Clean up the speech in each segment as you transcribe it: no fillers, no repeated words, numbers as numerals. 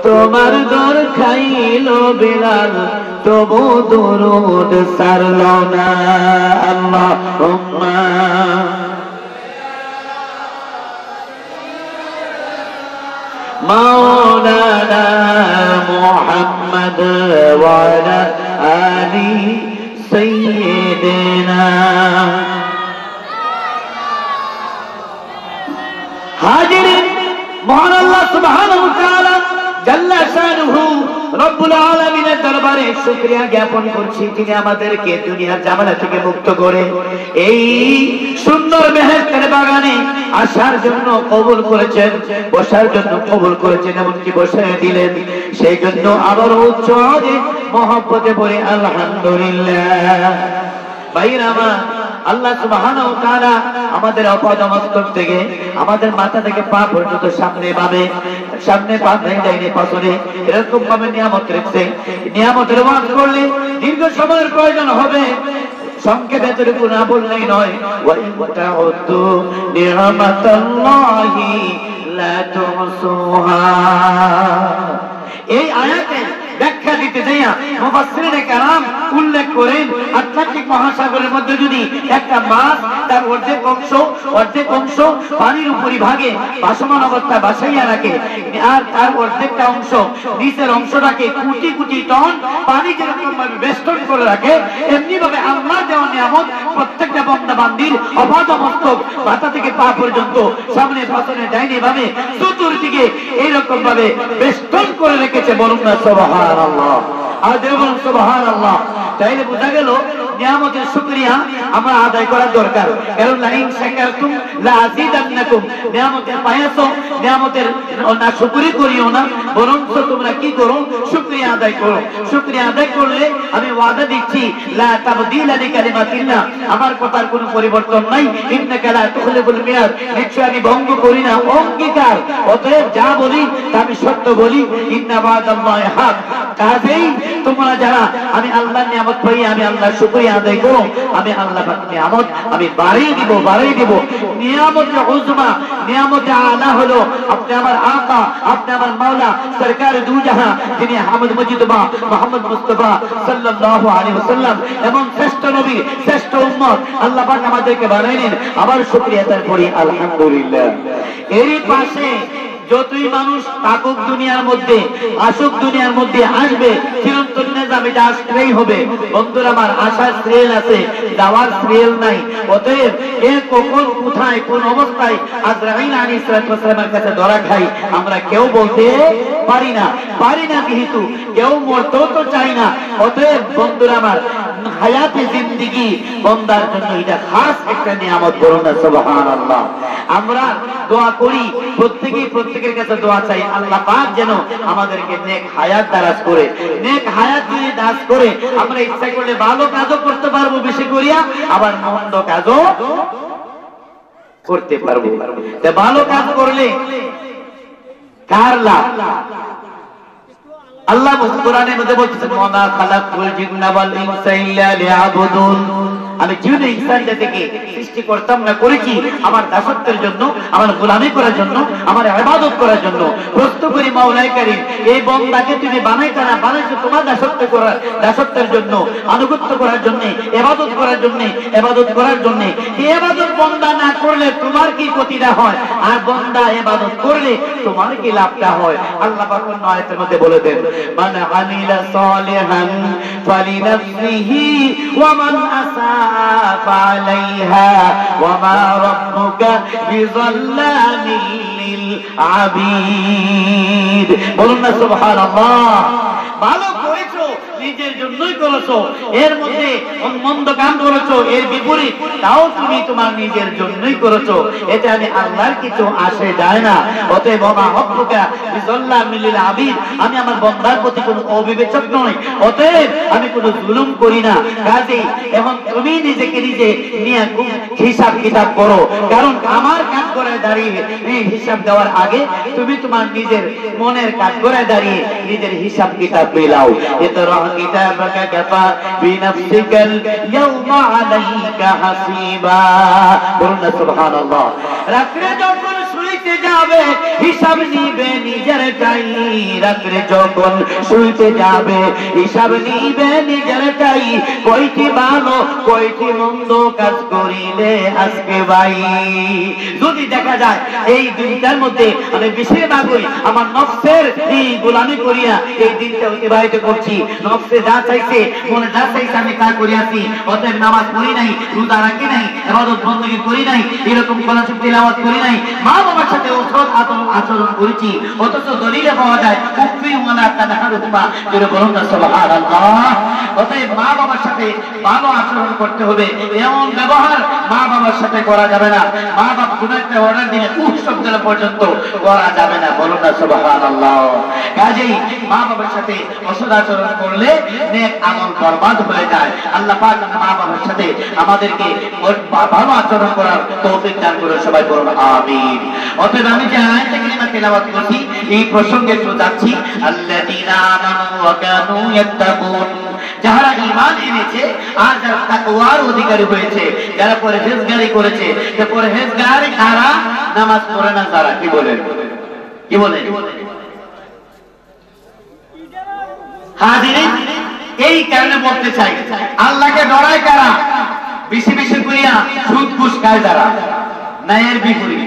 তোমার দর খাইল বিলাল তবু দুরুদ সারল না আল্লাহুম্মা মাওলানা মুহাম্মদ ওয়া আলা আলি সাইয়্যিদিনা হাজিরিন মহান আল্লাহ সুবহানাহু ওয়া তাআলা জাল্লা শানুহু রব্বুল আলামিনের দরবারে শুকরিয়া জ্ঞাপন করছি যিনি আমাদেরকে দুনিয়ার ঝামেলা থেকে মুক্ত করে এই সুন্দর বেহেশতের বাগানে আসার জন্য কবুল করেছেন, বসার জন্য কবুল করেছেন, এমনকি বসায় দিলেন। সেই জন্য আবার উচ্চ আওয়াজে মহব্বতে পড়ে আলহামদুলিল্লাহ। ভাইরা আল্লাহ সুবহানাহু ওয়া তাআলা আমাদের অপদমস্তক থেকে আমাদের মাথা থেকে পা পর্যন্ত সামনে পা ডাইনে পাশে এরকম ভাবে নিয়ামত রেখেছে। নিয়ামতের ওয়াজ করলে দীর্ঘ সময়ের প্রয়োজন হবে, সংক্ষেপে এতটুকু না বললেই নয়। ওয়া ইন তাউদ্দু নি'মাতাল্লাহি লা তুহসুহা। এই আয়াতে ব্যাখ্যা দিতে যাইয়া মুফাসসিরিনে কেরাম উল্লেখ করেন আটলান্টিক মহাসাগরের মধ্যে যদি একটা মাছ তার অর্ধেক অংশ পানির উপরিভাগে ভাসমান অবস্থায় ভাসাইয়া রাখে আর তার অর্ধেকটা অংশ নিচের অংশটাকে কোটি কোটি টন পানি যেরকম ভাবে বেষ্টন করে রাখে, এমনি ভাবে আল্লাহ দেওয়া নিয়ামত প্রত্যেকটা বান্দা বান্দির অপাদমস্তক মাথা থেকে পা পর্যন্ত সামনে পাশে ডাইনে বামে চতুর্দিকে এইরকম ভাবে বেষ্টন করে রেখেছে। বলুন না সুবহানাল্লাহ। আর দেখুন সুবহানাল্লাহ। তাইলে বোঝা গেল নিয়ামতের শুকরিয়া আমরা আদায় করা দরকার। কারণ লাইন শাকারতুম লা আযীদান্নাকুম, নিয়ামতের পাইছো, নিয়ামতের না শুকরি করিও না, বরং তোমরা কি করো, শুকরিয়া আদায় করো। শুকরিয়া আদায় করলে আমি ওয়াদা দিচ্ছি লা তাবদীলা লিকালিমাতিল্লাহ, আমার কথার কোনো পরিবর্তন নাই। ইন্নাকা লা তুখলিফুল মিয়াদ, নিশ্চয় আমি ভঙ্গ করি না অঙ্গীকার। অতএব যা বলি তা আমি সত্য বলি। ইন্না ওয়াদাল্লাহি হক। কাজেই তোমরা যারা আমি আল্লাহর নিয়ামত পাই আমি আল্লাহর শুকরিয়া আদায় করো, আমি আল্লাহ পাকের নিয়ামত আমি বাড়িয়ে দিব। নিয়ামতে উজমা, নিয়ামতে আলা হলো আপনি আমার আকা, আপনি আমার মাওলা সরকার দু জাহান যিনি আহমদ মুজিতবা মুহাম্মদ মুস্তাফা সাল্লাল্লাহু আলাইহি ওয়াসাল্লাম এবং শ্রেষ্ঠ নবী শ্রেষ্ঠ উম্মত আল্লাহ পাক আমাদেরকে বানাইলেন। আবার শুকরিয়া আদায় করি আলহামদুলিল্লাহ। এরই পাশে যতই মানুষ থাকুক দুনিয়ার মধ্যে, আসুক দুনিয়ার মধ্যে, আসবে চিরন্তন নিজাম, এটা আসতেই হবে। বন্ধুরা আমার, আসার শ্রেল আছে, যাওয়ার শ্রেল নাই। অতএব কে কখন কোথায় কোন অবস্থায় আজরাইল আলাইহিস সালামের কাছে ধরা খাই আমরা কেউ বলতে পারি না। যেহেতু কেউ মরতেও তো চাই না। অতএব বন্ধুরা আমার, হায়াতে জিন্দেগি বান্দার জন্য এটা খাস একটা নিয়ামত। বলুন না সুবহানাল্লাহ। আমরা দোয়া করি, প্রত্যেকের কাছে দোয়া চাই আল্লাহ পাক যেন আমাদেরকে নেক হায়াত দারাজ করে, নেক হায়াত দিয়ে দাস করে আমরা ইচ্ছা করলে ভালো কাজও করতে পারবো বেশি করিয়া, আবার মন্দ কাজও করতে পারবো। তা ভালো কাজ করলে কার লাভ? আল্লাহ কোরআনের মধ্যে বলছেন ওয়া খালাকুল জিন্না ওয়াল ইনসা ইল্লা লিয়াবুদুন। আমি জিন ইনসান জাতিকে সৃষ্টি করতাম না, করেছি আমার দাসত্বের জন্য, আমার গোলামি করার জন্য, আমার ইবাদত করার জন্য। প্রশ্ন করি মাওলাই কারীম, এই বান্দাকে তুমি বানাইছো না, বানাইছো তোমার দাসত্বের জন্য, আনুগত্য করার জন্য, ইবাদত করার জন্য। এই ইবাদত বান্দা না করলে তোমার কি ক্ষতিটা হয়, আর বান্দা ইবাদত করলে তোমার কি লাভটা হয়? আল্লাহ পাক অন্য আয়াতের মধ্যে বলে দেন মান আমিলা সালিহান ফালিনাফসিহি ওয়া মান আসা ফালাইহা ওয়া মা রাব্বুকা বিযাল্লামিল লিল আবিদ। বলুন না সুবহানাল্লাহ। ভালো করেছো নিজের জন্যই করেছো, এর মধ্যে মন্দ কাম করেছো এর বিপরীত তাও তুমি তোমার নিজের জন্যই করেছো, এতে আমি আল্লাহর কিছু আসে যায় না। অতএব ওয়া মা রাব্বুকা বিযাল্লামিল লিল আবিদ, আমি আমার বান্দার প্রতি কোনো অবিবেচক নই, অতএব আমি কোনো জুলুম করি না। কাজেই এখন তুমি নিজেকে নিজে নিয়ে হিসাব কিতাব করো, কারণ আমার কাজ করে দাঁড়িয়ে হিসাব দেওয়ার আগে তুমি তোমার নিজের মনের কাজ করে দাঁড়িয়ে নিজের হিসাব কিতাব মিলাও। ইকরা কিতাবাকা কাফা বিনাফসিকাল ইয়াওমা আলাইকা হাসিবা। বলুন না সুবহানাল্লাহ। রাত্রে যখন শুইতে দিতে যাবে হিসাব নিবে নিজের চাই, রাত্রে যখন শুইতে যাবে হিসাব নিবে নিজের চাই, কয়টি ভালো কয়টি মন্দ কাজ করিলে আজকে ভাই। যদি দেখা যায় এই দিনটার মধ্যে আমি বেশিরভাগই আমার নফসের এই গোলামি করিয়া এই দিনটা অতিবাহিত করছি, নফসে যা চাইছে মনে যা চাইছে আমি তা করিয়াছি, অতএব নামাজ পড়ি নাই, রোজা রাখি নাই, ইবাদত বندگی করি নাই, এরকম কোরআন শরীফ তিলাওয়াত করি নাই, মা বাবার সাথে অসৎ আচরণ করেছি, অথচ দলিলে পাওয়া যায় কুফরি ওয়ালা তানহারুমা, যেটা বলুন না সুবহানাল্লাহ। অতএব মা বাবার সাথে ভালো আচরণ করতে হবে, এমন ব্যবহার মা বাবার সাথে করা যাবে না, মা বাবা কোন একটা অর্ডার দিলে উহ শব্দ পর্যন্ত করা যাবে না, বলুন না সুবহানাল্লাহ। কাজেই মা বাবার সাথে অসৎ আচরণ করলে নেক আমল বরবাদ হয়ে যায়। আল্লাহ পাক মা বাবার সাথে আমাদেরকে ভালো আচরণ করার তৌফিক দান করে, সবাই বলুন আমিন। অতএব আমি যে আয়াতটা কারিমা তেলাওয়াত করছি এই প্রসঙ্গে একটু যাচ্ছি, আল্লাযীনা আমানু ওয়া কানু ইয়াত্তাকুন, যারা ঈমান এনেছে আর যারা তাকওয়ার অধিকারী হয়েছে, যারা পরহেজগারি করেছে। যে পরহেজগারি কারা? নামাজ পড়ে না যারা। কি বলেন? কি বলেন? হাজিরিন, এই কারণে বলতে চাই আল্লাহকে ডরায় কারা? বেশি বেশি করিয়া সুদ ঘুষ খায় যারা, ন্যায়ের বিপরীত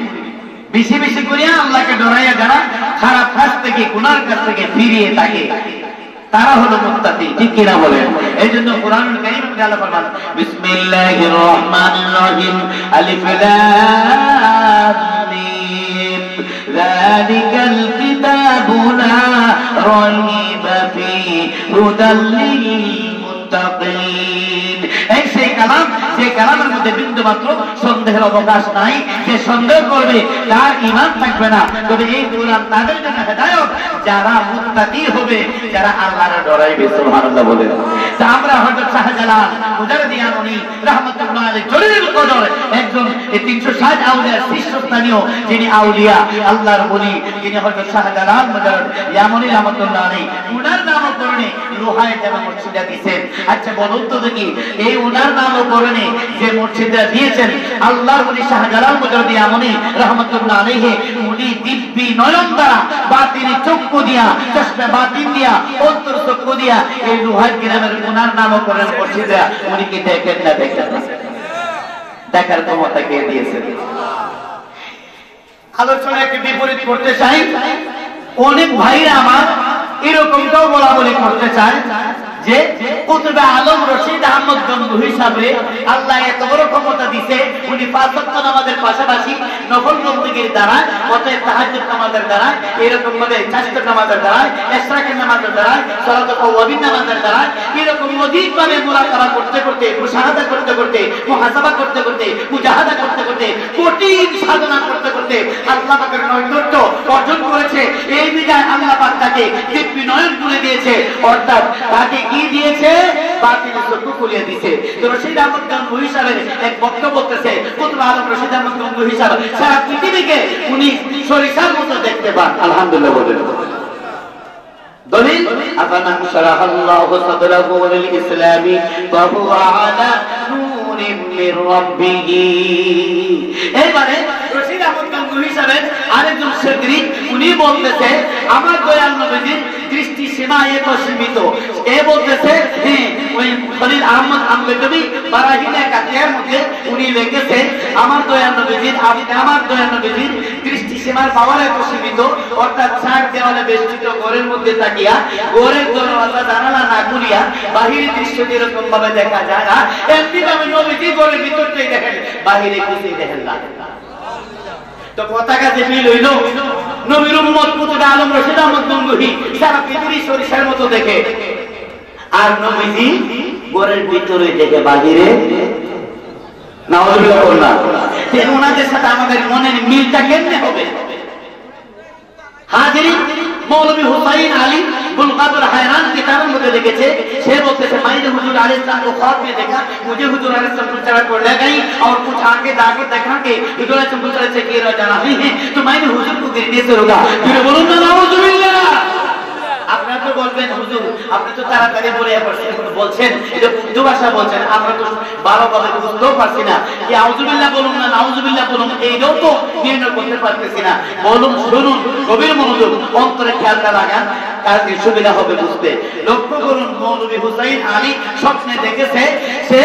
বেশি বেশি করিয়া আল্লাহকে ডরাইয়া যারা খারাপ কাজ থেকে গুনার কাছ থেকে ফিরিয়ে থাকে, তারা হলো মুত্তাকি। ঠিক কিনা বলেন? এই জন্য কোরআনুল কারীম আল্লাহ ফরমান বিসমিল্লাহির রহমানির রহিম, আলিফ লাম মিম, যালিকাল কিতাবু লা রাইবা ফীহি হুদাল লিল মুত্তাকিন। এই সেই কালাম যে কালামের মধ্যে বিন্দু মাত্র সন্দেহের অবকাশ নাই, যে সন্দেহ করবে তার ঈমান থাকবে না। তবে এই কোরআন তাদের জন্য হেদায়েত যারা মুত্তাকি হবে, যারা আল্লাহর ডরাইবে। সুবহানাল্লাহ বলেন। তা আমরা হযরত শাহজালাল মুজাদ্দিদি রাহমাতুল্লাহ আলাইহি জলিলুল কদর, একজন 360 আউলিয়ার শীর্ষস্থানীয় যিনি আউলিয়া আল্লাহর ওলি, যিনি হযরত শাহজালাল মুজাদ্দিদি রাহমাতুল্লাহ আলাইহি, উনার নামকরণে লোহায় দেওয়া মসজিদটা দিয়েছেন। আচ্ছা বলুন তো দেখি, এই উনার নামকরণে যে মসজিদটা দিয়েছেন আল্লাহর ওলি শাহজালাল মুজাদ্দিদি রাহমাতুল্লাহ আলাইহি, উনি দিব্যি নয়ন দ্বারা বাতিনি চক্ষু দিয়া, চশমে বাতিন দিয়া, অন্তর চক্ষু দিয়া এই লোহায় গ্রামের উনার নামকরণ মসজিদে উনি কি দেখেন না? দেখেন না? দেখার ক্ষমতা কে দিয়েছে? আলোচনা একটু বিপরীত করতে চাই। অনেক ভাইরা আমার এরকমটাও বলা বলি করতে চায় যে কুতুবে আলম রশিদ আহমদ গঙ্গুহি হিসাবে আল্লাহ এত বড় ক্ষমতা দিছে, উনি 5 ওয়াক্ত নামাজের পাশাপাশি নফল বندگির দ্বারা, অতএব তাহাজ্জুদ নামাজের দ্বারা, এরকম ভাবে তাশাহুদ নামাজের দ্বারা, ইশরাকের নামাজের দ্বারা, সালাতুল আওয়াবিন নামাজের দ্বারা, এরকম অধিক ভাবে মুরাকাবা করতে করতে, মুশাহাদা করতে করতে, মুহাসাবা করতে করতে, মুজাহাদা করতে করতে, কঠিন সাধনা করতে করতে আল্লাহ পাকের নৈকট্য অর্জন করেছে। এই বিধায় আল্লাহ পাক তাকে দিব্যি নয়ন খুলে দিয়েছে, অর্থাৎ তাকে কি দিয়েছে? বাতিলের চক্ষু খুলে দিয়েছে। তো রশিদ আহমদ গঙ্গুহি সাহেবের এক বক্তব্য বলতেছে, কুতুবে আলম রশিদ আহমদ গঙ্গুহি সাহেব সারা পৃথিবীকে উনি সরিষার মতো দেখতে পান। আলহামদুলিল্লাহ বলেন। দলিল আফামান শারাহাল্লাহু সাদরাহু লিল ইসলামি ওয়া হুয়া আলা নূরিন মির রাব্বিহি। এবারে রশিদ আহমদ গঙ্গুহি সাহেবের আরেকজন শেখরি উনি বলতেছে, আমার দয়াল নবীজির দৃষ্টি সীমা এত সীমিত। এ বলতেছে ওই খলিল আহমদ আম্বেদকরি বারাহিনে কাতিয়ার মধ্যে উনি লিখেছে, আমার দয়াল নবীজির দৃষ্টি সীমার পাওয়ার এত সীমিত, অর্থাৎ চার দেওয়ালে বেষ্টিত ঘরের মধ্যে তাকিয়া ঘরের দরওয়াজা জানালা না খুলিয়া বাহিরের দৃশ্য যেরকম ভাবে দেখা যায় না, এমনি ভাবে নবীজি ঘরের ভিতরটাই দেখেন, বাহিরে কিছুই দেখেন না। তো পতাকা যে মিল হইল, নবীর উম্মত কুতুবে আলম রশিদ আহমদ গঙ্গুহি সারা পৃথিবী সরিষার মতো দেখে, আর নবীজি ঘরের ভিতরে দেখে, বাহিরে নাউযুবিল্লাহ না। ওনাদের সাথে আমাদের মনের মিলটা কেমনে হবে? হাজিরিন, মৌলভী হুসাইন আলী बुलकादुर हैरान किताबों में लिखे से बोलते थे मैंने हुजूर अलैहिस्सलाम को ख्वाब में देखा, मुझे हुजूर अलैहिस्सलाम को चढ़ कर ले गई और कुछ आगे जाके देखा कि हुजूर अलैहिस्सलाम से गिर जाना ही है, तो मैंने हुजूर को गिरने से रोका। फिर बोलूं ना नाउजुबिल्लाह। আপনারা তো বলবেন হুজুর আপনি তো তাড়াতাড়ি বলছেন যে উর্দু ভাষা বলছেন, আমরা তো ভালোভাবে বুঝতেও পারছি না। কি আউযুবিল্লাহ বলুন না নাউযুবিল্লাহ বলুন এইটাও তো নির্ণয় করতে পারতেছি না। বলুন, শুনুন, গভীর মনোযোগ, অন্তরে খেয়ালটা লাগান, কাজে সুবিধা হবে বুঝতে। লক্ষ্য করুন, মৌলভী হুসাইন আলী স্বপ্নে দেখেছে সে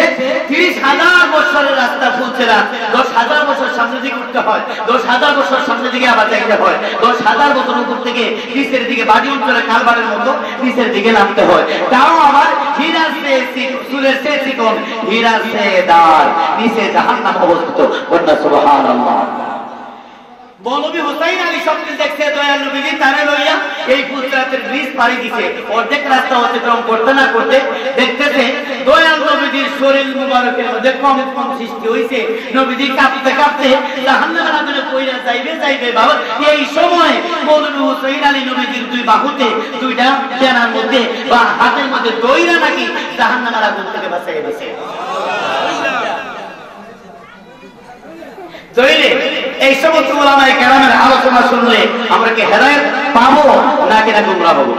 30,000 বছরের রাস্তা ফুলছে না, 10,000 বছর সামনের দিকে উঠতে হয়, 10,000 বছর সামনের দিকে আবার যাইতে হয়, 10,000 বছর উপর থেকে নিচের দিকে বাড়ি উত্তরে কালবারের মতো নিচের দিকে নামতে হয়। তাও আবার হীরার চুলের চেয়ে চিকন, হীরার চেয়ে দাঁড়, নিচে জাহান্নাম অবস্থিত। সুবহানাল্লাহ। মৌলভী হুসাইন আলী স্বপ্নে দেখছে দয়াল নবীজি তারে লইয়া এই ফুলসরাতের ব্রিজ পাড়ি দিছে। অর্ধেক রাস্তা অতিক্রম করতে না করতে দেখতেছে দয়াল নবীজির শরীর মুবারকের মধ্যে কম্পন সৃষ্টি হইছে। নবীজি কাঁপতে কাঁপতে জাহান্নামের আগুনে পইড়া যাইবে বাবা। এই সময় মৌলভী হুসাইন আলী নবীজির দুই বাহুতে, দুইটা ডানার মধ্যে বা হাতের মধ্যে দইরা নাকি জাহান্নামের আগুন থেকে বাঁচাইয়া দিয়েছে। এই সমস্ত উলামায়ে কেরামের আলোচনা শুনলে আমরা কি হেদায়েত পাবো নাকি না গুমরাহ হবো?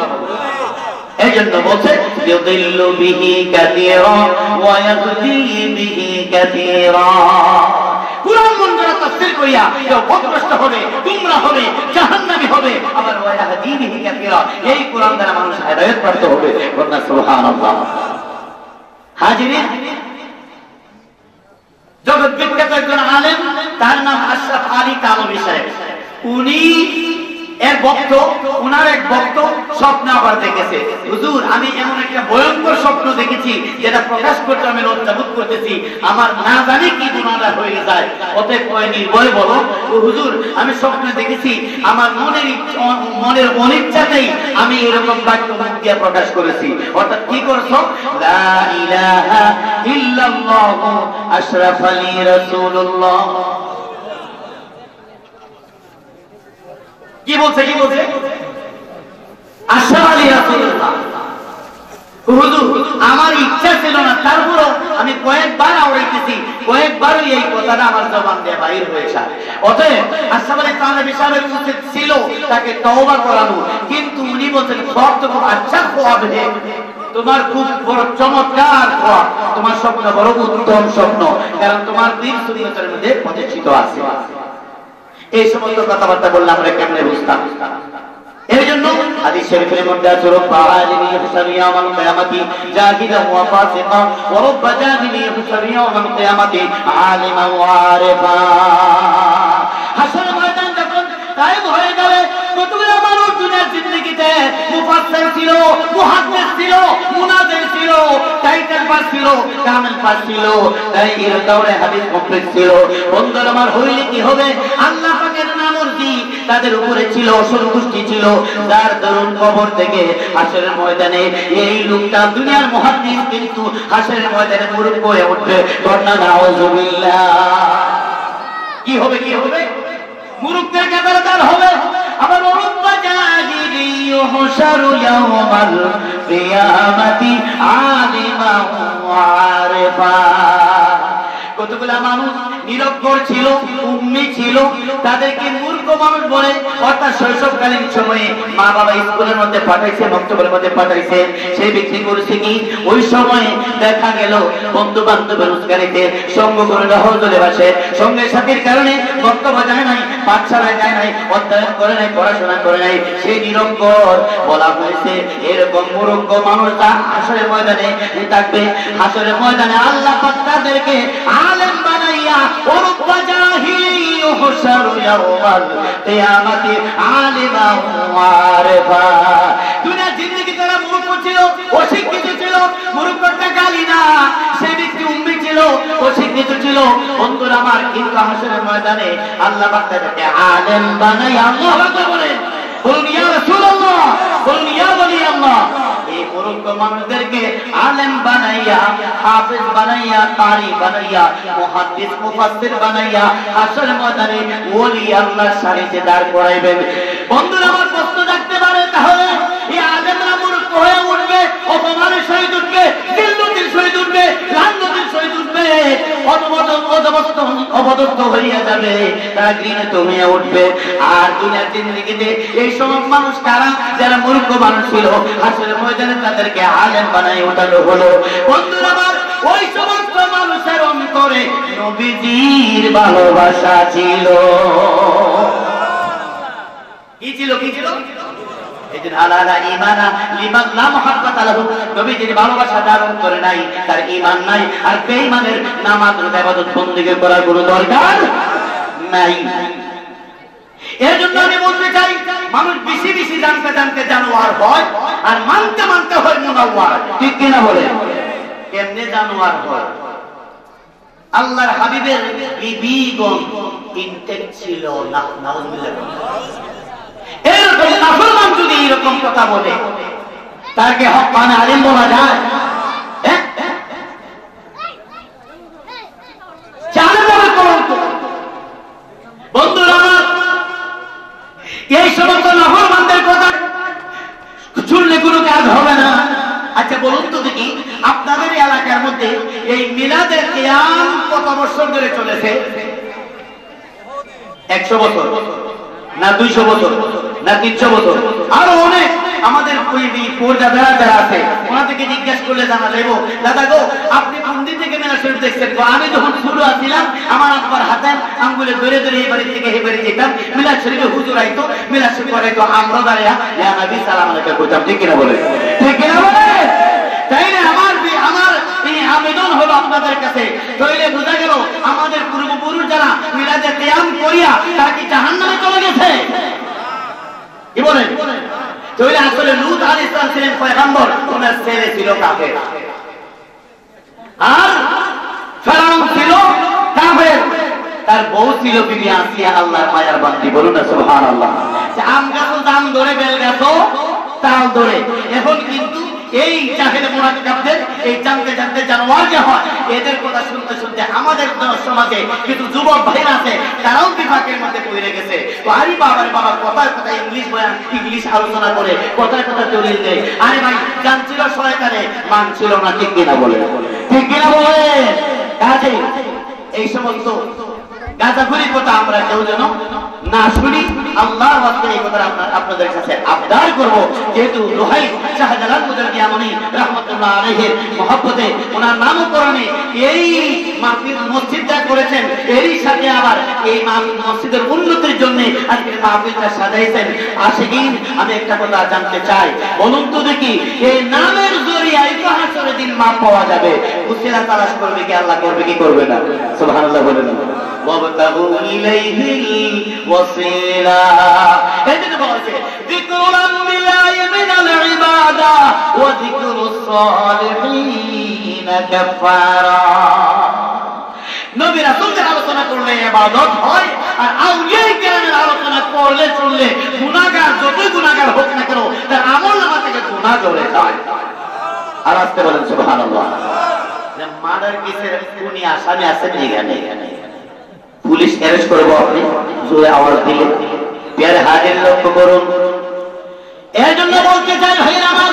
এই জন্য বলছে ইউদিল্লু বিহি কাসীরা ওয়া ইয়াহদি বিহি কাসীরা। কুরআন মন্ত্র তাফসীর করিয়া কেউ পথভ্রষ্ট হবে, গুমরাহ হবে, জাহান্নামী হবে, আবার ওয়া ইয়াহদি বিহি কাসীরা, এই কুরআন দ্বারা মানুষ হেদায়েত প্রাপ্ত হবে। বলনা সুবহানাল্লাহ। হাজিরিন, জগৎ বিখ্যাত একজন আলেম, তার নাম আশরাফ আলী থানভী সাহেব। উনি এর ভক্ত, উনার এক ভক্ত স্বপ্ন আবার দেখেছে, হুজুর আমি এমন একটা ভয়ঙ্কর স্বপ্ন দেখেছি যেটা প্রকাশ করতে আমি লজ্জাবোধ করতেছি, আমার না জানি কি গুনাহটা হয়ে যায়, অতএব কয় নির্ভয় বলো হুজুর আমি স্বপ্নে দেখেছি আমার মনের অনিচ্ছাতেই আমি এরকম বাক্য মুখ দিয়ে প্রকাশ করেছি। অর্থাৎ কি করছো? লা ইলাহা ইল্লাল্লাহ আশরাফ আলী রাসূলুল্লাহ। কি বলছে? আশরাফ আলী রাসূলুল্লাহ। হুজুর আমার ইচ্ছা ছিল না, তারপরও আমি কয়েকবার আওড়াইতেছি, কয়েকবারই এই কথাটা আমার জবান দিয়ে বাইর হয়েছে। অতএব আশরাফ আলী থানভী সাহেবের উচিত ছিল তাকে তওবা করানো, কিন্তু উনি বলছেন সব তো খুব আচ্ছা খোয়াব হে, তোমার খুব বড় চমৎকার খোয়াব, তোমার স্বপ্ন বড় উত্তম স্বপ্ন, কারণ তোমার দিন সুন্নতের মধ্যে প্রতিষ্ঠিত আছে। এই সমস্ত কথাবার্তা বললে আমরা কেমনে বুঝতাম? এর জন্য হাদিস শরীফের মধ্যে আছে রব্বা আলিমি হুসাবি ইয়াউমাল কিয়ামাতি জাহিদা ওয়া ফাসিকা ওয়া রব্বা জাহিলি হুসাবি ইয়াউমাল কিয়ামাতি আলিমা ওয়া আরিফা। হাসরের ময়দান যখন কায়েম হয়ে যাবে, কতগুলো মানুষ দুনিয়ার জিন্দেগিতে মুফাসসির ছিল, মুহাদ্দিস ছিল, মুনাজির ছিল, টাইটেল পাস ছিল, কামেল পাস ছিল, তাই এর দৌড়ে হাদিস কমপ্লিট ছিল। বন্ধুর আমার হইলে কি হবে? আল্লাহ পাকের নামর্জি তাদের উপরে ছিল, অসন্তুষ্টি ছিল, যার দরুন কবর থেকে হাসরের ময়দানে এই লোকটা দুনিয়ার মুহাদ্দিস কিন্তু হাসরের ময়দানে মুরুখ হয়ে উঠবে। বলনা নাউযুবিল্লাহ। কি হবে? মুরুখদের কাতার হবে। আবার রব্বা জাহিলি ইউহশারু ইয়াউমাল কিয়ামাতি আলিমা ওয়া আরিফা। কতগুলা মানুষ নিরক্ষর ছিল, উম্মি ছিল, তাদেরকে মূর্খ মানুষ বলে, অর্থাৎ শৈশবকালীন সময়ে মা বাবা স্কুলের মধ্যে পাঠাইছে, মক্তবের মধ্যে পাঠাইছে, সেই ব্যক্তি করেছে কি ওই সময়ে দেখা গেল বন্ধু বান্ধবের উস্কানিতে সঙ্গ করে রহজলে বাসে, সঙ্গে সাথীর কারণে মক্তব যায় নাই, পাঠশালায় যায় নাই, অধ্যয়ন করে নাই, পড়াশোনা করে নাই, সেই নিরক্ষর বলা হয়েছে। এরকম মূর্খ মানুষটা হাসরের ময়দানে থাকবে। হাসরের ময়দানে আল্লাহ পাক তাদেরকে আলেম বানাইয়া ওরব্বা জাহিলি ইউহশারু ইয়াউমাল কিয়ামাতি আলিমা ওয়া আরিফা। দুনিয়ার জিন্দেগি তারা মূর্খ ছিল, অশিক্ষিত ছিল। মূর্খটা গালি না, সে ব্যক্তি উম্মি ছিল, অশিক্ষিত ছিল। বন্ধুরা আমার, কিন্তু হাসরের ময়দানে আল্লাহ পাক তাদেরকে আলেম বানাইয়া, আল্লাহু আকবার বলেন, বলুন ইয়া রাসূলুল্লাহ, বলুন ইয়া ওলি আল্লাহ। এই মূর্খ মানুষদেরকে আলেম বানাইয়া, হাফেজ বানাইয়া, কারি বানাইয়া, মুহাদ্দিস মুফাসসির বানাইয়া হাসরের ময়দানে ওলি আল্লাহর সারিতে দাঁড় করাইবেন। বন্ধুরা আমার, প্রশ্ন জাগতে পারে, তাহলে এই আলেমরা মূর্খ হয়ে উঠবে, অপমানের সহিত উঠবে, জিল্লতির সহিত উঠবে, লাঞ্ছনার সহিত উঠবে, অবদস্থ অপদস্থ হইয়া যাবে, তারা ঘৃণিত হইয়া উঠবে। আর দুনিয়ার জিন্দেগিতে এই সব মানুষ কারা? যারা মূর্খ মানুষ ছিল, হাসরের ময়দানে তাদেরকে আলেম বানায় ওঠানো হলো। বন্ধুরা আমার, ওই সমস্ত মানুষের অন্তরে নবীজির ভালোবাসা ছিল। কি ছিল? কি ছিল? নবীজির ভালোবাসা ধারণ করে নাই, তার ঈমান নাই। আর বেঈমানের নামাজ রোজা ইবাদত বন্দেগী করার কোনো দরকার নাই। এর জন্য আমি বলতে চাই, মানুষ বেশি বেশি জানতে জানতে জানোয়ার হয়, আর মানতে মানতে হয় মুনাওয়ার। ঠিক কিনা বলে? কেমনে জানোয়ার হয়? আল্লাহর হাবিবের বিবিগণ ইনটেক ছিল না। নাউজুবিল্লাহ। এরকম নাফরমান যদি এরকম কথা বলে, তাকে হক্কানে আলেম বলা যায়? বন্ধুরা আমার, এই সমস্ত নাফরমানদের কথা শুনলে কোনো কাজ হবে না। আচ্ছা বলুন তো দেখি, আপনাদের এলাকার মধ্যে এই মিলাদের কিয়াম কত বছর ধরে চলেছে? 100 বছর না 200 বছর না 300 বছর? আরো অনেক। আমাদের পর্যাদারা যারা আছে ওনাদেরকে জিজ্ঞাসা করলে জানা যাইব, দাদা গো আপনি কোন দিন থেকে মিলাদ শরীফ দেখছেন? আমি যখন ছোট ছিলাম, আমার আব্বার হাতে আঙ্গুলে ধরে ধরে এই বাড়ি থেকে এই বাড়ি যেতাম, মিলাদ শরীফে হুজুর আইতো, মিলাদ শরীফ করাইতো, আমরা দাঁড়িয়ে ইয়া নবী সালাম আলাইকুম কইতাম। ঠিক কিনা বলে? ঠিক কিনা বলে? তাই না? আমার এই আবেদন হলো আপনাদের কাছে, তাইলে বোঝা গেল আমাদের পূর্বপুরুষ যারা মিলাদে কিয়াম করিয়া তারা কি জাহান্নামে চলে গেছে? কি বলেন? তাইলে আসলে লূত আলাইহিস সালাম ছিলেন পয়গম্বর, ওনার ছেলে ছিল কাফের, আর ফেরাউন ছিল কাফের, তার বউ ছিল বিবি আসিয়া আল্লাহর মায়ার বান্দি। বলুন না সুবহানাল্লাহ। আম গাছ দাম ধরে, বেল গাছ তাল ধরে। এখন কিন্তু এই জাহেলে মুনাফিকদের এই জানতে জানতে জানোয়ার যে হয়, এদের কথা শুনতে শুনতে আমাদের সমাজে কিছু যুবক ভাইরা আছে, তারাও বিভাগের মধ্যে পড়ে গেছে। তো আরে বাবার বাবা কথায় কথা ইংলিশ বয়ান, ইংলিশ আলোচনা করে কথায় কথা চলিয়ে দেয়। আরে ভাই, জানছিল শয়তানে, মানছিল না। ঠিক কিনা বলে? ঠিক কিনা বলে? কাজে এই সমস্ত গাঁজাখুরির কথা আমরা কেউ যেন না শুনি। আল্লাহর ওয়াস্তে এই কথা আপনাদের কাছে আবদার করব, যেহেতু দোহাই শাহজালাল মুজাদ্দিদ ইয়ামানি রাহমাতুল্লাহ আলাইহির মহব্বতে ওনার নামকরণে এই মাহফিল মসজিদটা করেছেন, এরই সাথে আবার এই মাহফিল মসজিদের উন্নতির জন্য আজকে মাহফিলটা সাজাইছেন। আশিকিন, আমি একটা কথা জানতে চাই, বলুন তো দেখি, এই নামের জরিয়ায় তো হাসরের দিন মাপ পাওয়া যাবে। উসিলা তালাশ করবে কি আল্লাহ? করবে কি করবে না? সুবহানাল্লাহ বলেন। وابتغوا إليه الوسيلة. هذا بقى ذكر الأنبياء من العبادة وذكر الصالحين كفارا. নবী রাসূলদের আলোচনা করলে ইবাদত হয়, আর আউলিয়া কেরামের আলোচনা করলে শুনলে গুনাহগার যতই গুনাহগার হোক না কেন তার আমলনামা থেকে গুনাহ ঝরে যায়। আর আসতে বলেন সুবহানাল্লাহ। মার্ডার কেসের কোনি আসামি আছেন এখানে, পুলিশ অ্যারেস্ট করবো, আপনি জোরে আওয়াজ দিলে পেয়ারে হাজির লক্ষ্য করুন। এর জন্য বলতে চাই ভাইয়ের আমার,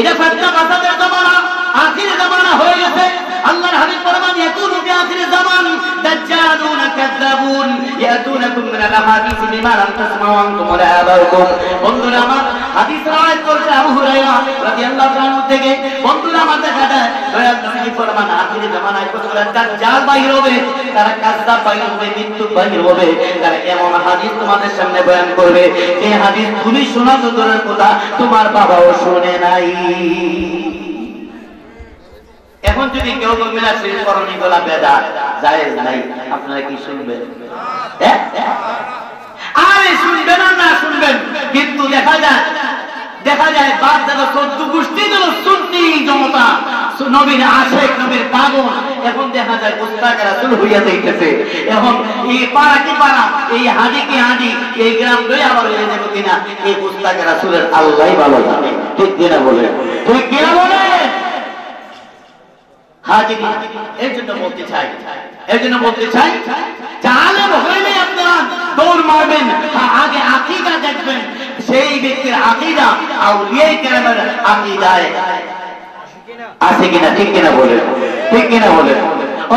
এটা ফিতনা ফাসাদের জামানা, আখির জামানা হয়ে গেছে। আল্লাহর হাবিব ফরমান, ইয়াকুনু ফি আখির জামান দাজ্জালুন কাযাবুন ইয়াতুনাকুম মিন আল-আহাদিস বিমা লাম তাসমাউ আনতুম ওয়া লা আবাউকুম। বন্ধুরা আমার, হাদিস রাওয়ায়াত করেছে আবু হুরায়রা রাদিয়াল্লাহু আনহু থেকে। বন্ধুরা আমার, দেখা যায় দয়াল নবী ফরমান, আখির জামানায় কতগুলো দাজ্জাল বাইর হবে, তারা কাযাব বাইর হবে, মিথ্যুক বাইর হবে, তারা এমন হাদিস তোমাদের সামনে বয়ান করবে যে হাদিস তুমি শোনা তো দূরের কথা, তোমার বাবাও শুনে নাই। এখন যদি কেউ মিলাদ শরীফ করণী গুলা বেদাত জায়েজ নাই, আপনারা কি শুনবেন? আরে শুনবেন আর না শুনবেন, কিন্তু দেখা যায় বাদ যারা 14 গোষ্ঠী যেন সুন্নি জনতা, নবীর আশিক, নবীর পাগল, এখন দেখা যায় মুস্তাকে রাসূল হইয়া যাইতেছে। এখন এই পাড়া কি পাড়া, এই হাজি কি হাজি, এই গ্রাম লই আবার হয়ে যাবে কিনা, এই মুস্তাকে রাসূলের আল্লাহই ভালো জানে। ঠিক কিনা বলে? ঠিক কিনা বলে? হাজির, এর জন্য বলতে চাই জালেম হইলে আপনারা দৌড় মারবেন, আগে আকীদা দেখবেন, সেই ব্যক্তির আকীদা আউলিয়া কেরামের আকীদায় আছে কিনা। ঠিক কিনা বলে? ঠিক কিনা বলে?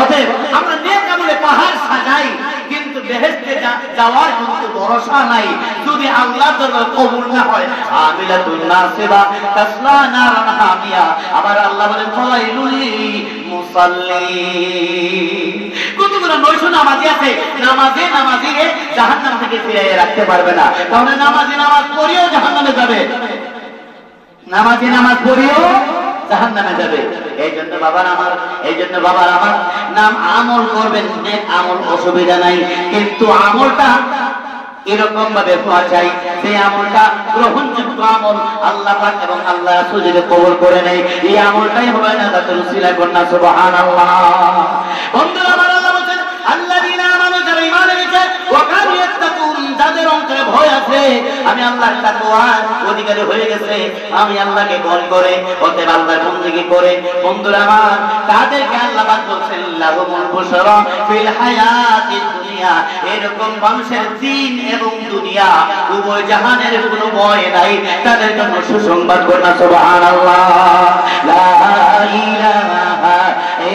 অতএব আমরা নেক আমলে পাহাড় সাজাই, কিন্তু বেহেশতে যাওয়ার কোনো ভরসা নাই যদি আল্লাহর দরবারে কবুল না হয়। আমিলাতুন নাসিবা তাসলা নারান হামিয়া। আবার আল্লাহ বলেন ফাওয়াইলুল মুসাল্লিন। কতগুলো নৈশ নামাজি আছে, নামাজিকে জাহান্নাম থেকে ফিরিয়ে রাখতে পারবে না। তাহলে নামাজ পড়িও জাহান্নামে যাবে, নামাজ পড়িও জাহান্নামে যাবে। এই জন্য বাবার আমার নাম আমল করবেন, নেক আমল, অসুবিধা নাই, কিন্তু আমলটা এরকম ভাবে হওয়া চাই যে আমলটা গ্রহণযোগ্য আমল, আল্লাহ পাক এবং আল্লাহ রাসূল যদি কবুল করে নেয়, এই আমলটাই হবে না তাদের উসিলা করনা। সুবহানাল্লাহ। বন্ধুরা আমার, আল্লাহ বলেন আল্লাযীনা আমানু, যারা ঈমান এনেছে, ওয়া কানু ইয়াত্তাকুন, যাদের অন্তরে ভয় আছে, আমি আল্লাহর তাকওয়ার অধিকারী হয়ে গেছে, আমি আল্লাহকে ভয় করে অতএব আল্লাহর বندگی করে। বন্ধুরা আমার, তাদেরকে আল্লাহ পাক বলেন লাহুমুল বুশরা ফিল হায়াতিদ দুনিয়া। এরকম মানুষের দিন এবং দুনিয়া উভয় জাহানের কোনো ভয় নাই, তাদের জন্য সুসংবাদ করনা। সুবহানাল্লাহ। লা ইলাহা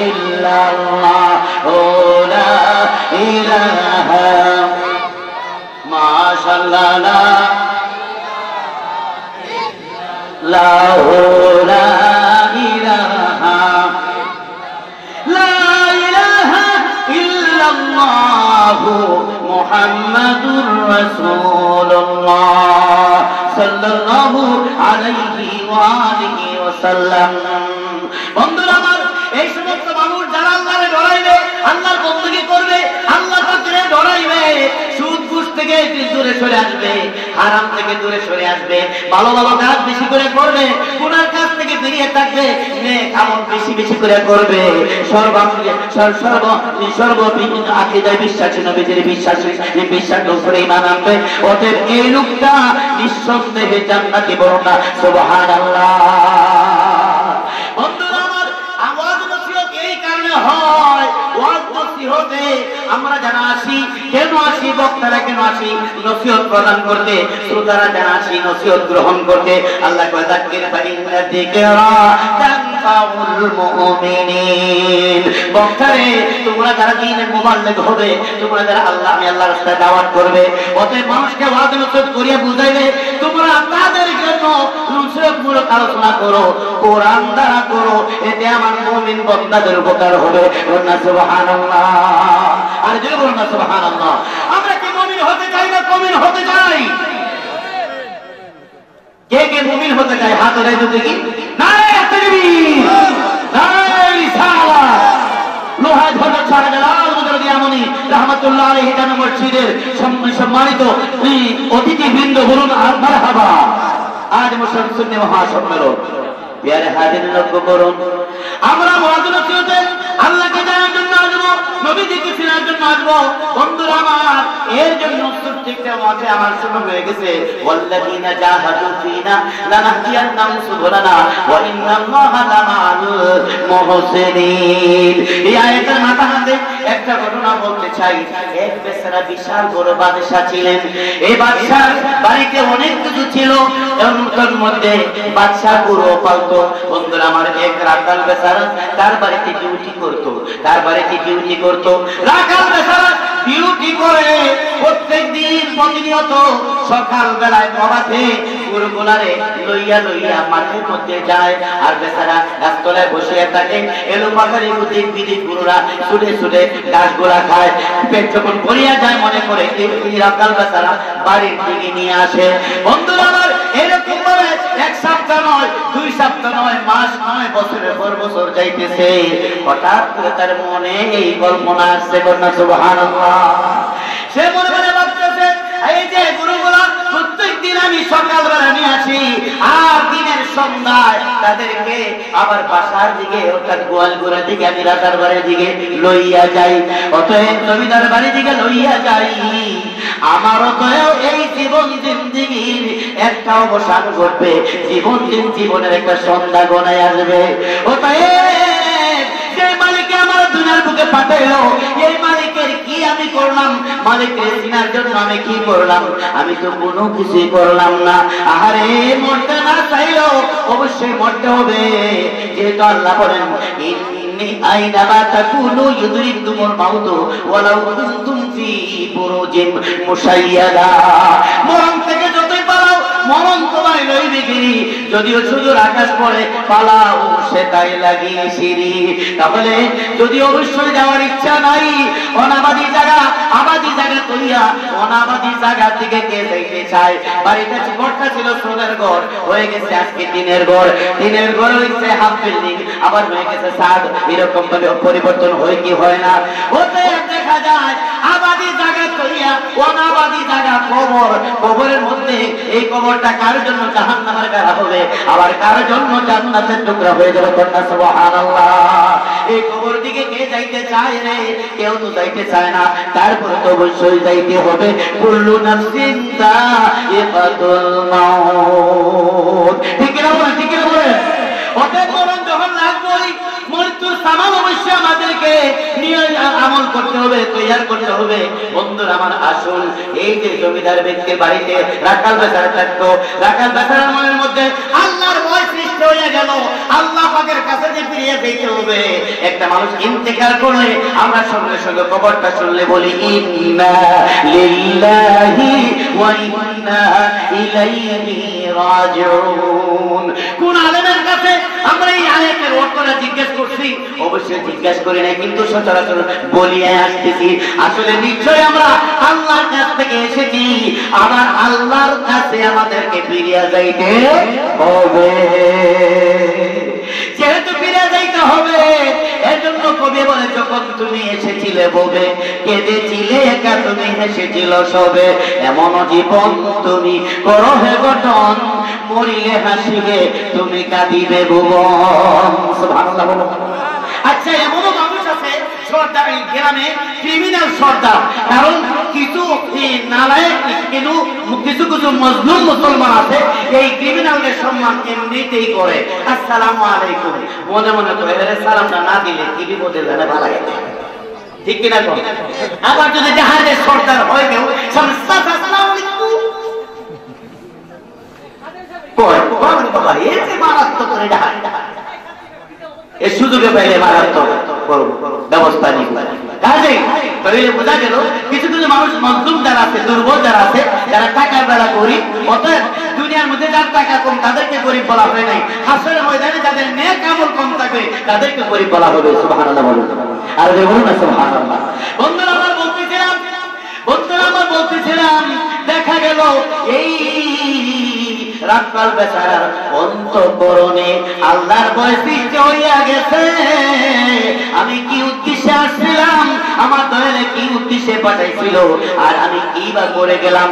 ইল্লাল্লাহ, লা ইলাহা মাশাআল্লাহ, লা ইলাহা ইল্লাল্লাহ মুহাম্মাদুর রাসূলুল্লাহ সাল্লাল্লাহু আলাইহি ওয়া আলিহি ওয়াসাল্লাম। বন্ধুরা আমার, এই সমস্ত মানুষ যারা আল্লাহরে ডরাইবে, আল্লাহর বندگی করবে, আল্লাহর কাছে ডরাইবে, সুদ ঘুষ থেকে দূরে সরে আসবে, হারাম থেকে দূরে সরে আসবে, ভালো ভালো কাজ বেশি করে করবে, গুনার কাজ থেকে বেরিয়ে থাকবে, নেক আমল বেশি বেশি করে করবে, সর্ববিধ আকীদায় বিশ্বাসী, নবীজির বিশ্বাসের উপরে ঈমান আনবে। অতএব এই লোকটা নিঃসন্দেহে জান্নাতি বর্ণনা। সুবহানাল্লাহ। বন্ধুরা আমার, আওয়াজ নসিহত এই কারণে হয়, ওয়াজ নসিহতে আমরা যারা আসি, কেন আসি, বক্তারা কেন আসি? নসিহত প্রদান করতে, শ্রোতারা যারা আসি নসিহত গ্রহণ করতে। আল্লাহ কয় যাক্কির ফাইন্না যিকরা তানফাউল মুমিনিন। বক্তারে, তোমরা যারা দ্বীনের মুবাল্লিগ হবে, তোমরা যারা আমি আল্লাহর রাস্তায় দাওয়াত করবে, অতএব মানুষকে ওয়াজ নসিহত করিয়া বুঝাইবে, তোমরা তাদের জন্য নসিহতমূলক আলোচনা করো, কোরআন দ্বারা করো, এতে আমার মুমিন বান্দাদের উপকার হবে। সুবহানাল্লাহ। আর যদি বলুন না সুবহানাল্লাহ। আমরা কি মুমিন হতে চাই না মুমিন হতে চাই? কে কে মুমিন হতে চায় হাত উঠাই তো দেখি। নারে তাকবীর, নারে রিসালাত। লোহায় হযরত শাহজালাল মুজাদ্দিদ রাহমাতুল্লাহ আলাইহি জামে মসজিদের সম্মানিত অতিথিবৃন্দ, বলুন মারহাবা। আজ মুসলিম সুন্নি মহাসম্মেলন, প্রিয় হাজিরিন, লক্ষ্য করুন, আমরা ওয়াজ নসিহতে আল্লাহকে জানার জন্য আসবো, নবীজিকে চেনার জন্য আসবো। বন্ধুরা আমার, এর জন্য প্রত্যেকটা ওয়াজে আমার শুরু হয়ে গেছে ওয়াল্লাযীনা জাহাদু ফীনা লানাহদিয়ান্নাহুম সুবুলানা ওয়া ইন্নাল্লাহা লামা'আল মুহসিনিন। এই আয়াতের মাঝখানে একটা ঘটনা বলতে চাই। এক বেচারা বিশাল বড় বাদশা ছিলেন। এই বাদশার বাড়িতে অনেক কিছু ছিল, তার মধ্যে বাদশা গরু পালতো। বন্ধুরা আমার, এক রাখাল বেচারা তার বাড়িতে ডিউটি করতো। রাখাল বেচারা ডিউটি করে প্রত্যেক দিন প্রতিনিয়ত সকাল বেলায় প্রভাতে গরুগুলারে লইয়া মাঠের মধ্যে যায়, আর বেচারা গাছতলায় বসে থাকে। এলো পাখারি বুদ্ধি বিধি গরুরা ছুটে গাছগুলা খায়। পেট যখন ভরিয়া যায়, মনে করে এই রাখাল বেচারা বাড়ির দিকে নিয়ে আসে। বন্ধুরা আমার, এরকম ভাবে এক সপ্তাহ নয়, 2 সপ্তাহ নয়, মাস নয়, বছরের পর বছর যাইতেছে। হঠাৎ করে তার মনে এই কল্পনা আসছে, কন্যা সুবহানাল্লাহ। সে মনে মনে ভাবতেছে, এই যে গরুগুলা প্রত্যেক দিন আমি সকালবেলা নিয়ে আসি, আর দিনের সন্ধ্যায় তাদেরকে আবার বাসার দিকে, অর্থাৎ গোয়াল গোড়ার দিকে, আমি রাজার বাড়ির দিকে লইয়া যাই, অতএব জমিদার বাড়ির দিকে লইয়া যাই। আমারও তো এই জিন্দেগির একটা অবসান ঘটবে, জীবনের একটা সন্ধ্যা গনায় আসবে। অতএব যে মালিকে আমার দুনিয়ার বুকে পাঠাইলো, এই মালিকের কি আমি করলাম? মালিকের চিনার জন্য আমি কি করলাম? আমি তো কোনো কিছুই করলাম না। আরে মরতে না চাইলেও অবশ্যই মরতে হবে, যেহেতু আল্লাহ বলেন আইনামা তাকুনু ইউদরিকুমুল মাউত ওয়ালাউ কুনতুম ফি বুরুজিন মুশাইয়াদা। মরণ থেকে যতই পালাও মরণ তোমায় লইবে গিরি, যদিও শুধু আকাশ পড়ে পালাও সে তাই লাগিয়ে সিঁড়ি। তাহলে যদি অবশ্যই যাওয়ার ইচ্ছা নাই, অনাবাদী জায়গা আবাদী জায়গা কইয়া অনাবাদী জায়গা থেকে কে যাইতে চায়? বাড়িটা ঘরটা ছিল সোনার ঘর, হয়ে গেছে আজকে টিনের ঘর, টিনের ঘর হয়েছে হাফ বিল্ডিং, আবার হয়ে গেছে ছাদ। এরকম ভাবে পরিবর্তন হয় কি হয় না? হতে দেখা যায় আবাদী জায়গা কইয়া অনাবাদী জায়গা কবর, কবরের মধ্যে এই কবরটা কার জন্য জাহান্নামের গাড়া হবে, আবার কার জন্য জান্নাতের টুকরা হয়ে যাবে। কন্যা সুবহানাল্লাহ। এই কবর দিকে কে যাইতে চায় রে? কেউ তো যাইতে চায় না, তারপরে তো অবশ্যই যাইতে হবে। কুল্লু নাফসিন যায়িকাতুল মাউত। ঠিক না বলেন? ঠিক না বলেন? অতএব মরণ যখন লাগবেই, মৃত্যুর সামান অবশ্যই আমাদেরকে নিয়ে আমল করতে হবে, তৈরি করতে হবে। বন্ধুরা আমার, আসুন এই যে জমিদার ব্যক্তির বাড়িতে রাখাল বেচারা থাকতো, রাখাল বেচারার মনের মধ্যে আল্লাহর ভয় সৃষ্টি হয়ে গেল। আল্লাহ পাকের কাছে যে ফিরিয়ে যেতে হবে। একটা মানুষ ইন্তেকাল করলে আমরা সঙ্গে সঙ্গে খবরটা শুনলে বলি ইন্না লিল্লাহি ওয়া ইন্না ইলাইহি রাজিউন। কোন আলেমের কাছে আমরা এই আয়াতের অর্থটা জিজ্ঞেস করছি? অবশ্যই জিজ্ঞেস করি নাই, কিন্তু সচরাচর বলিয়ে আসতেছি। আসলে নিশ্চয় আমরা আল্লাহর কাছ থেকে এসেছি, আবার আল্লাহর কাছে আমাদেরকে ফিরিয়ে যাইতে হবে। যেহেতু ফিরে যাইতে হবে, এজন্য কবি বলে যখন তুমি এসেছিলে ববে, কেঁদেছিলে একা তুমি হেসেছিল সবে, এমন জীবন তুমি করো হে গঠন, মরিলে হাসিবে তুমি কাঁদিবে ভুবন। সুবহানাল্লাহ বলো। আচ্ছা, এমনও মানুষ আছে সর্দার গ্রামে ক্রিমিনাল সর্দার, কারণ কিছু নালায়েক কিন্তু কিছু কিছু মজলুম মুসলমান আছে এই ক্রিমিনালদের সম্মান এমনিতেই করে। আসসালামু আলাইকুম মনে মনে করে সালামটা না দিলে কি বিপদে জানে ভালো লাগে, ঠিক কিনা? আবার যদি জাহাজের সর্দার হয় কেউ আসসালামু আলাইকুম বাবা, এর যে মারাত্মক করে জাহাজ, এই সুযোগে পাইলে মারাত্মক ব্যবস্থা নিই। কাজে তাহলে বোঝা গেল কিছু কিছু মানুষ মজলুম যারা আছে, দুর্বল যারা আছে, যারা টাকার বেলা গরিব, অতএব দুনিয়ার মধ্যে যার টাকা কম তাদেরকে গরিব বলা হয় নাই। হাসরের ময়দানে যাদের নেক আমল কম থাকবে তাদেরকে গরিব বলা হবে। সুবহানাল্লাহ বলুন। আর বলুন না সুবহানাল্লাহ। বন্ধুরা আমার বলতেছিলাম দেখা গেল এই রাখাল বেচারার অন্তঃকরণে আল্লাহর ভয় সৃষ্টি হইয়া গেছে। আমি কি উদ্দেশ্যে আসছিলাম, আমার দয়ালে কি উদ্দেশ্যে পাঠাইছিল, আর আমি কি বা করে গেলাম?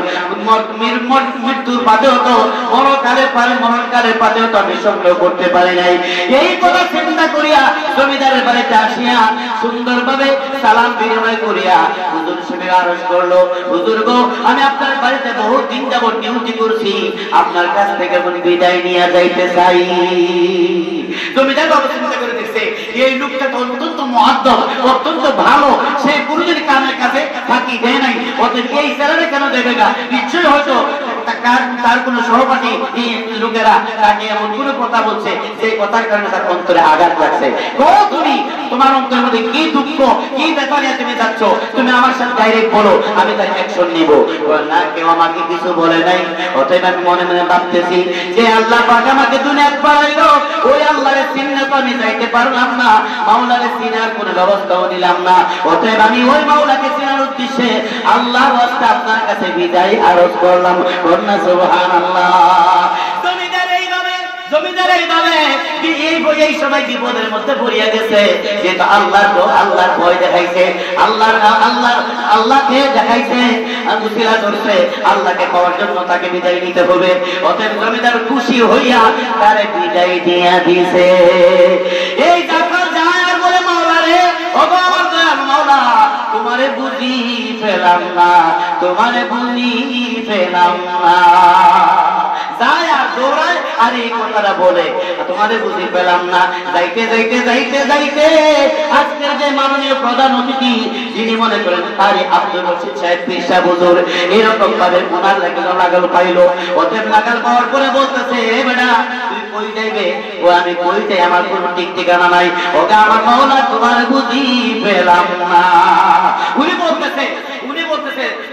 মৃত্যুর পাতেও তো মরণকালের পাতেও তো আমি সংগ্রহ করতে পারি নাই। এই কথা চিন্তা করিয়া জমিদারের বাড়িতে আসিয়া সুন্দরভাবে সালাম বিনিময় করিয়া হুজুর সাহেব আরজ করলো, হুজুর গো, আমি আপনার বাড়িতে বহু দিন যাবত ডিউটি করছি, আপনার কাছ থেকে আমি বিদায় নিয়ে যাইতে চাই। জমিদার বাবা চিন্তা করে দেখছে এই লোকটা তো অত্যন্ত মুআদ্দব, অত্যন্ত ভালো, সে গুরুদের কানের কাছে ফাঁকি দেয় নাই, ওদের এই ছেলেরা কেন দেবে না? নিশ্চয়ই হয়তো তার কোন সহপাঠী লোকেরা তাকে এমন কোন কথা বলছে যে কথার কারণে তার অন্তরে আঘাত লাগছে। তুমি তোমার অন্তরের মধ্যে কি দুঃখ, কি ব্যাপারে তুমি যাচ্ছ, তুমি আমার সাথে ডাইরেক্ট বলো, আমি তার অ্যাকশন নিব। না, কেউ আমাকে কিছু বলে নাই। অতএব আমি মনে মনে ভাবতেছি যে আল্লাহ পাক আমাকে দুনিয়াত পাঠাইলো, ওই আল্লাহর চিন্তা তো আমি যাইতে পারলাম না, মাওলারে চিনার কোনো ব্যবস্থাও নিলাম না। অতএব আমি ওই মাওলাকে চিনার উদ্দেশ্যে আল্লাহর ওয়াস্তে আপনার কাছে বিদায় আরজ করলাম। কন্যা সুবহানাল্লাহ। জমিদার এইভাবে এই সময় বিপদের মধ্যে পড়িয়া গেছে, যেহেতু আল্লাহর ভয় দেখাইছে, আল্লাহকে দেখাইছে, মুসিলা ধরছে, আল্লাহকে পাওয়ার জন্য তাকে বিদায় নিতে হবে। অতএব জমিদার খুশি হইয়া তারে বিদায় দিয়া দিছে। এই জাকার যায় আর বলে, মাওলা রে, ওগো আমার দয়াল মাওলা, তোমারে বুঝি পেলাম না, তোমারে বুঝি পেলাম না। যায় আর দৌড়ায় আর এই কথাটা বলে, তোমাদের বুঝি পেলাম না। যাইতে যাইতে যাইতে যাইতে আজকের যে মাননীয় প্রধান অতিথি, যিনি মনে করেন তারই আব্দুল রশিদ সাহেব পীর সাহেব হুজুর, এরকম ভাবে ওনার লাগাল পাইলো। অতএব লাগাল পাওয়ার পরে বলতেছে, বেটা তুই কই যাইবে ও আমি কই যাই আমার কোনো ঠিক ঠিকানা নাই ওকে আমার মাওলা তোমার বুঝি পেলাম না উনি বলতেছে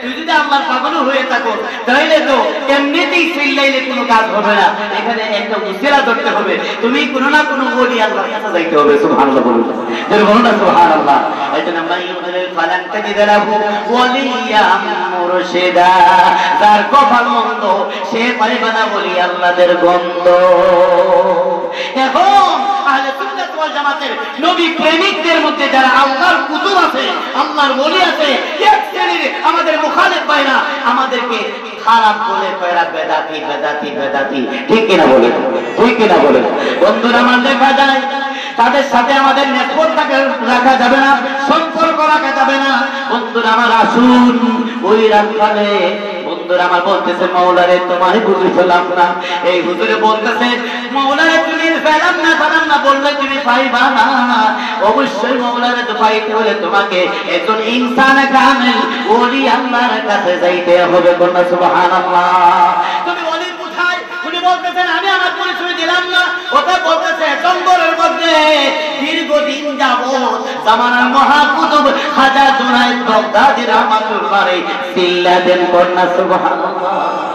তুই যদি আল্লাহর পাগল হয়ে থাকো তাহলে তো এমনিতেই চিল্লাইলে কোনো কাজ হবে না এখানে একটা উসিলা ধরতে হবে তুমি কোনো না কোনো ওলি আল্লাহর কাছে যাইতে হবে সুবহানাল্লাহ বলুন যেন বলুন না সুবহানাল্লাহ এজন্য মাইয়ুল ফালান তাজিদালাহু ওয়ালিয়া মুরশিদা তার কপাল মন্দ সে পাইবে না বলি আল্লাহদের গন্ধ এখন আহলে সুন্নাত ওয়াল জামাতের নবী প্রেমিকদের মধ্যে যারা আল্লাহর কুতুব আছে আল্লাহর ওলি আছে এক শ্রেণীর আমাদের মুখালিফ ভাইরা আমাদেরকে খারাপ বলে কয়রা বেদাতি বেদাতি বেদাতি ঠিক কিনা বলে বন্ধুরা আমার দেখা যায় তাদের সাথে আমাদের নেটওয়ার্ক রাখা যাবে না সম্পর্ক রাখা যাবে না বন্ধুরা আমার আসুন ওই রাতকালে বন্ধুরা আমার বলতেছে মাওলারে তোমায় বুঝে ফেলাম না এই হুজুরে বলতেছে মাওলারে তুমি ফেলাম না বললে তুমি পাইবা না অবশ্যই মাওলারে তো পাইতে হলে তোমাকে একজন ইনসান কামেল ওলি আল্লাহর কাছে যাইতে হবে কোন সুবহানাল্লাহ তুমি ওলি কোথায় উনি বলতেছেন আমি আমার পরিচয় দিলাম না ওটা বলতেছে জঙ্গলের মধ্যে দীর্ঘদিন যাবত জামানার মহাকুতুব খাজা জুনায়েদ বাগদাদী রাহমাতুল্লাহ আলাইহি সিল্লা দেন কন্যা সুবহানাল্লাহ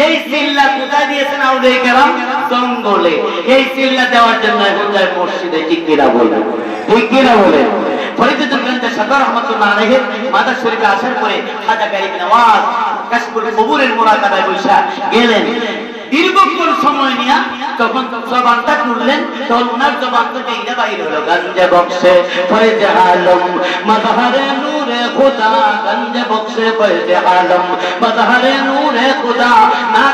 এই সিল্লা কোথায় দিয়েছেন আউলিয়া কেরাম জঙ্গলে এই সিল্লা দেওয়ার জন্য এখন যায় মসজিদে ঠিক কিনা বলে ফরিদুদ্দিন গঞ্জে সাদর রহমাতুল্লাহ আলাইহি মাদার শরীফে আসার পরে খাজা গালিব নওয়াজ কাশফুল কবুরের মুরাকাবায় বসা গেলেন দীর্ঘক্ষণ সময় নিয়ে তখন জবানটা খুললেন তখন ওনার জবান থেকে এটা বাইর হলো গঞ্জে বক্সে ফয়েজ আলম মজহরে নূরে খুদা গঞ্জে বক্সে ফয়েজ আলম মজহরে নূরে খুদা না